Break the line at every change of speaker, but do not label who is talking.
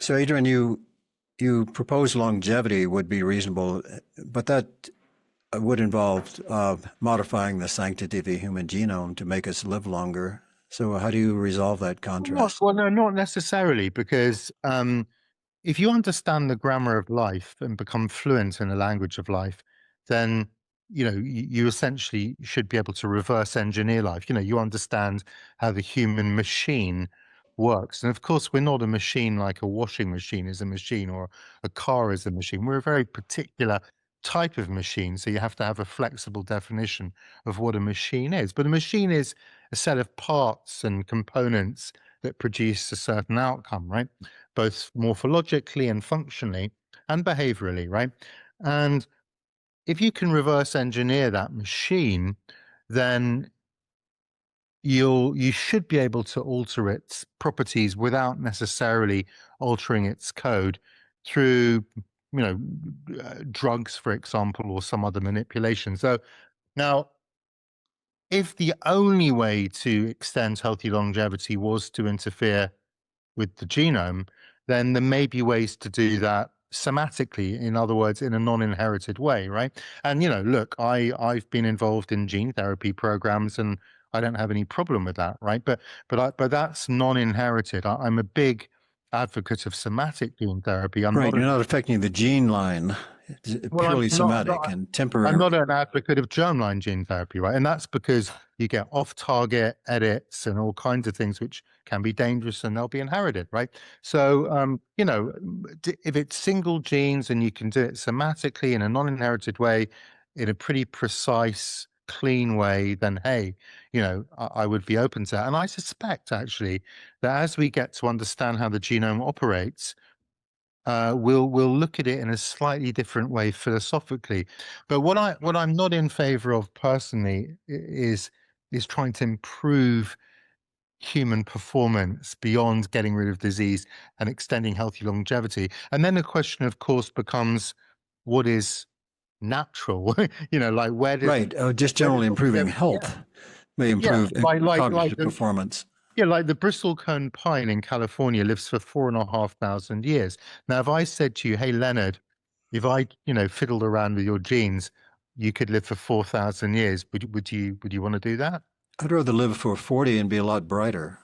So, Adrian, you propose longevity would be reasonable, but that would involve modifying the sanctity of the human genome to make us live longer. So, how do you resolve that
Not
contrast?
well, no, not necessarily, because if you understand the grammar of life and become fluent in the language of life, then you essentially should be able to reverse engineer life. You understand how the human machine works, and of course, we're not a machine like a washing machine is a machine or a car is a machine. We're a very particular type of machine, so you have to have a flexible definition of what a machine is. But a machine is a set of parts and components that produce a certain outcome, right? Both morphologically and functionally and behaviorally, right? And if you can reverse engineer that machine, then you should be able to alter its properties without necessarily altering its code through drugs, for example, or some other manipulation. So now, if the only way to extend healthy longevity was to interfere with the genome, then there may be ways to do that somatically, in other words, in a non-inherited way, right? And look, I've been involved in gene therapy programs, and I don't have any problem with that, right? But that's non-inherited. I'm a big advocate of somatic gene therapy. I'm
Right,
not
you're
a
not affecting the gene line. It's
well,
purely somatic and
I'm not
temporary.
an advocate of germline gene therapy, right? And that's because you get off-target edits and all kinds of things which can be dangerous and they'll be inherited, right? So, if it's single genes and you can do it somatically in a non-inherited way, in a pretty precise, clean way, then hey, I would be open to that. And I suspect actually that as we get to understand how the genome operates, we'll look at it in a slightly different way philosophically. But what I'm not in favor of personally is trying to improve human performance beyond getting rid of disease and extending healthy longevity. And then the question, of course, becomes what is natural? Like
Right, just
where does
generally improving
longevity? Yeah,
health may
yeah,
improve
like
cognitive
the
performance.
yeah, like the bristlecone pine in California lives for 4,500 years. Now, if I said to you, "Hey, Leonard, if I, fiddled around with your genes, you could live for 4,000 years," would you want to do that?
I'd rather live for 40 and be a lot brighter.